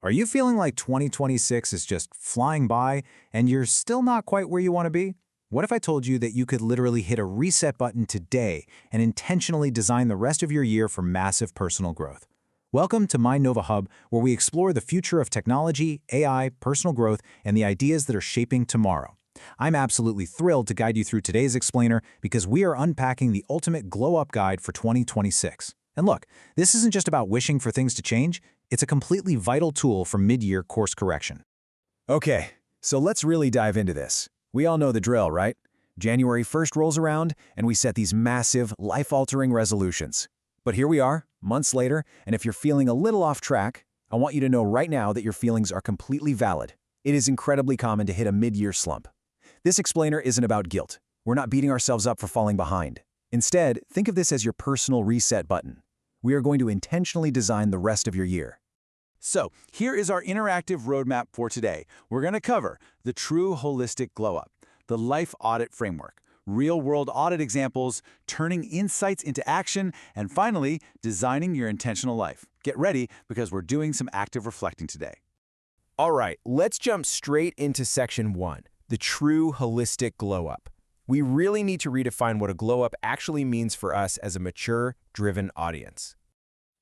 Are you feeling like 2026 is just flying by and you're still not quite where you want to be? What if I told you that you could literally hit a reset button today and intentionally design the rest of your year for massive personal growth? Welcome to My Nova Hub, where we explore the future of technology, AI, personal growth, and the ideas that are shaping tomorrow. I'm absolutely thrilled to guide you through today's explainer because we are unpacking the ultimate glow-up guide for 2026. And look, this isn't just about wishing for things to change, it's a completely vital tool for mid-year course correction. Okay, so let's really dive into this. We all know the drill, right? January 1st rolls around, and we set these massive, life-altering resolutions. But here we are, months later, and if you're feeling a little off track, I want you to know right now that your feelings are completely valid. It is incredibly common to hit a mid-year slump. This explainer isn't about guilt. We're not beating ourselves up for falling behind. Instead, think of this as your personal reset button. We are going to intentionally design the rest of your year. So, here is our interactive roadmap for today. We're going to cover the true holistic glow-up, the life audit framework, real-world audit examples, turning insights into action, and finally, designing your intentional life. Get ready because we're doing some active reflecting today. All right, let's jump straight into section 1, the true holistic glow-up. We really need to redefine what a glow-up actually means for us as a mature, driven audience.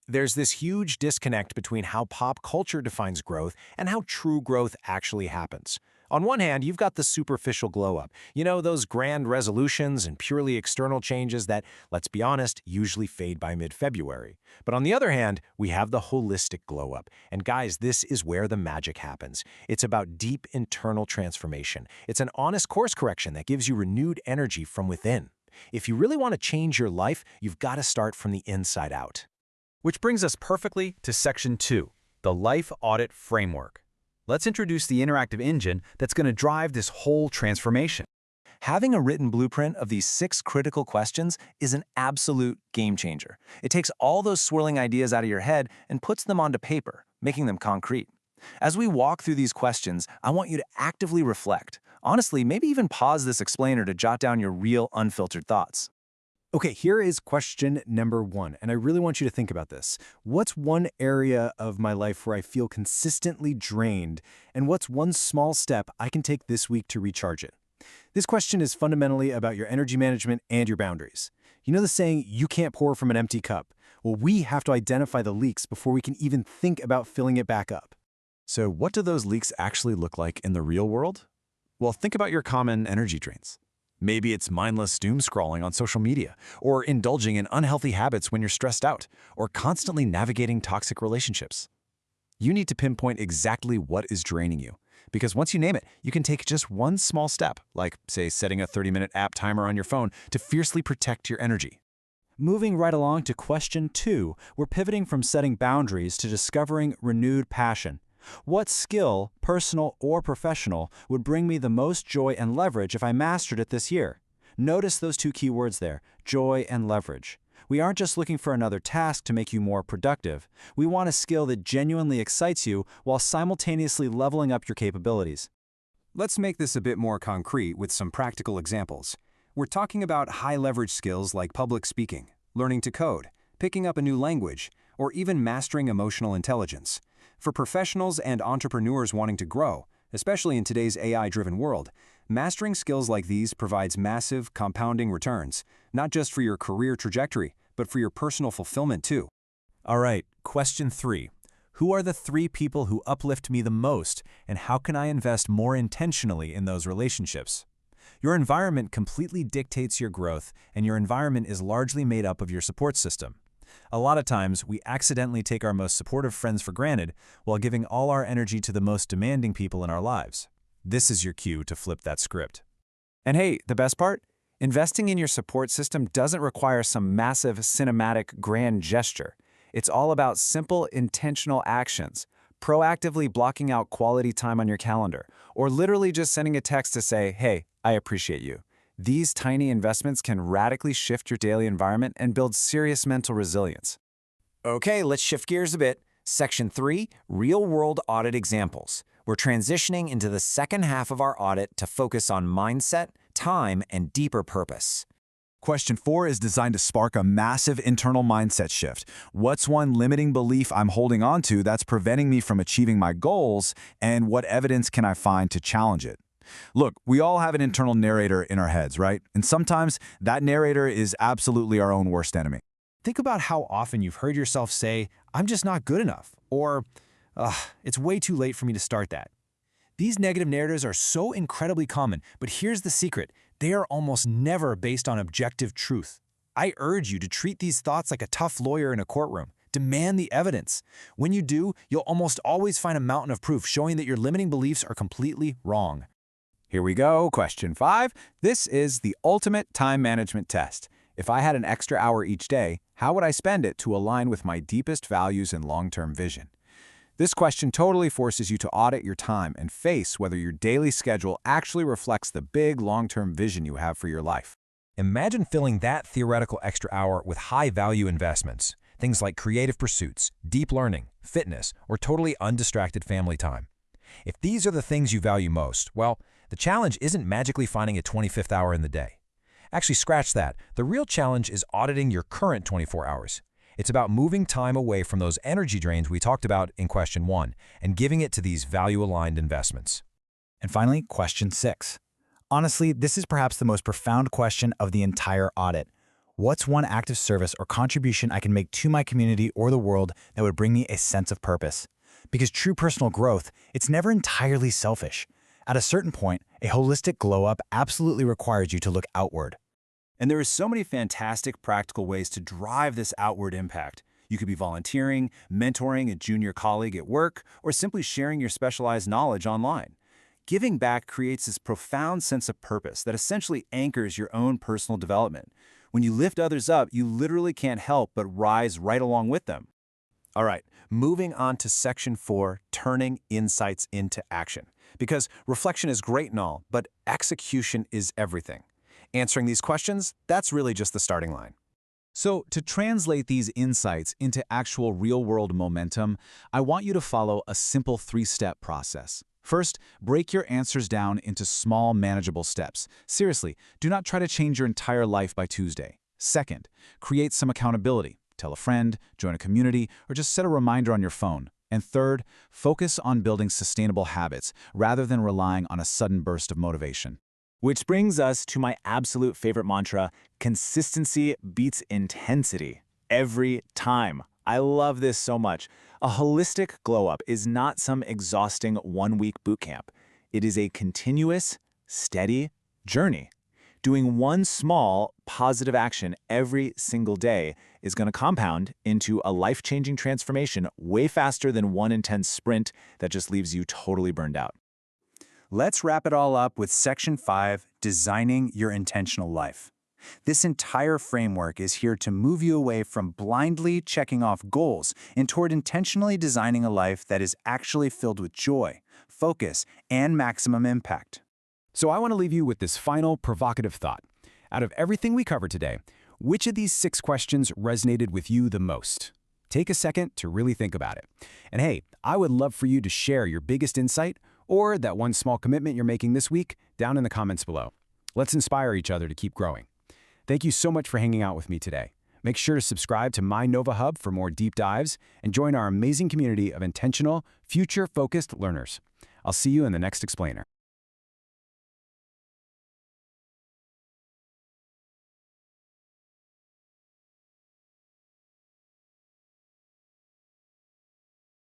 There's this huge disconnect between how pop culture defines growth and how true growth actually happens. On one hand, you've got the superficial glow-up. You know, those grand resolutions and purely external changes that, let's be honest, usually fade by mid-February. But on the other hand, we have the holistic glow-up. And guys, this is where the magic happens. It's about deep internal transformation. It's an honest course correction that gives you renewed energy from within. If you really want to change your life, you've got to start from the inside out. Which brings us perfectly to section 2, the life audit framework. Let's introduce the interactive engine that's going to drive this whole transformation. Having a written blueprint of these 6 critical questions is an absolute game changer. It takes all those swirling ideas out of your head and puts them onto paper, making them concrete. As we walk through these questions, I want you to actively reflect. Honestly, maybe even pause this explainer to jot down your real, unfiltered thoughts. Okay, here is question number 1, and I really want you to think about this. What's one area of my life where I feel consistently drained, and what's one small step I can take this week to recharge it? This question is fundamentally about your energy management and your boundaries. You know the saying, you can't pour from an empty cup? Well, we have to identify the leaks before we can even think about filling it back up. So, what do those leaks actually look like in the real world? Well, think about your common energy drains. Maybe it's mindless doom scrolling on social media, or indulging in unhealthy habits when you're stressed out, or constantly navigating toxic relationships. You need to pinpoint exactly what is draining you, because once you name it, you can take just one small step, like, say, setting a 30-minute app timer on your phone to fiercely protect your energy. Moving right along to question 2, we're pivoting from setting boundaries to discovering renewed passion. What skill, personal or professional, would bring me the most joy and leverage if I mastered it this year? Notice those 2 key words there, joy and leverage. We aren't just looking for another task to make you more productive. We want a skill that genuinely excites you while simultaneously leveling up your capabilities. Let's make this a bit more concrete with some practical examples. We're talking about high-leverage skills like public speaking, learning to code, picking up a new language, or even mastering emotional intelligence. For professionals and entrepreneurs wanting to grow, especially in today's AI-driven world, mastering skills like these provides massive, compounding returns, not just for your career trajectory, but for your personal fulfillment too. All right, question 3. Who are the 3 people who uplift me the most, and how can I invest more intentionally in those relationships? Your environment completely dictates your growth, and your environment is largely made up of your support system. A lot of times, we accidentally take our most supportive friends for granted while giving all our energy to the most demanding people in our lives. This is your cue to flip that script. And hey, the best part? Investing in your support system doesn't require some massive cinematic grand gesture. It's all about simple, intentional actions, proactively blocking out quality time on your calendar, or literally just sending a text to say, hey, I appreciate you. These tiny investments can radically shift your daily environment and build serious mental resilience. Okay, let's shift gears a bit. Section 3, real-world audit examples. We're transitioning into the second half of our audit to focus on mindset, time, and deeper purpose. Question 4 is designed to spark a massive internal mindset shift. What's one limiting belief I'm holding on to that's preventing me from achieving my goals, and what evidence can I find to challenge it? Look, we all have an internal narrator in our heads, right? And sometimes that narrator is absolutely our own worst enemy. Think about how often you've heard yourself say, "I'm just not good enough," or "It's way too late for me to start that." These negative narratives are so incredibly common, but here's the secret. They are almost never based on objective truth. I urge you to treat these thoughts like a tough lawyer in a courtroom. Demand the evidence. When you do, you'll almost always find a mountain of proof showing that your limiting beliefs are completely wrong. Here we go, question 5. This is the ultimate time management test. If I had an extra hour each day, how would I spend it to align with my deepest values and long-term vision? This question totally forces you to audit your time and face whether your daily schedule actually reflects the big long-term vision you have for your life. Imagine filling that theoretical extra hour with high-value investments, things like creative pursuits, deep learning, fitness, or totally undistracted family time. If these are the things you value most, well, the challenge isn't magically finding a 25th hour in the day. Actually, scratch that. The real challenge is auditing your current 24 hours. It's about moving time away from those energy drains we talked about in question 1 and giving it to these value-aligned investments. And finally, question 6. Honestly, this is perhaps the most profound question of the entire audit. What's one act of service or contribution I can make to my community or the world that would bring me a sense of purpose? Because true personal growth, it's never entirely selfish. At a certain point, a holistic glow-up absolutely requires you to look outward. And there are so many fantastic practical ways to drive this outward impact. You could be volunteering, mentoring a junior colleague at work, or simply sharing your specialized knowledge online. Giving back creates this profound sense of purpose that essentially anchors your own personal development. When you lift others up, you literally can't help but rise right along with them. All right, moving on to section 4, turning insights into action. Because reflection is great and all, but execution is everything. Answering these questions, that's really just the starting line. So, to translate these insights into actual real-world momentum, I want you to follow a simple 3-step process. First, break your answers down into small, manageable steps. Seriously, do not try to change your entire life by Tuesday. Second, create some accountability. Tell a friend, join a community, or just set a reminder on your phone. And third, focus on building sustainable habits rather than relying on a sudden burst of motivation. Which brings us to my absolute favorite mantra, consistency beats intensity every time. I love this so much. A holistic glow-up is not some exhausting one-week boot camp. It is a continuous, steady journey. Doing one small, positive action every single day is going to compound into a life-changing transformation way faster than one intense sprint that just leaves you totally burned out. Let's wrap it all up with Section 5, Designing Your Intentional Life. This entire framework is here to move you away from blindly checking off goals and toward intentionally designing a life that is actually filled with joy, focus, and maximum impact. So I want to leave you with this final provocative thought. Out of everything we covered today, which of these 6 questions resonated with you the most? Take a second to really think about it. And hey, I would love for you to share your biggest insight or that one small commitment you're making this week down in the comments below. Let's inspire each other to keep growing. Thank you so much for hanging out with me today. Make sure to subscribe to my Nova Hub for more deep dives and join our amazing community of intentional, future-focused learners. I'll see you in the next explainer.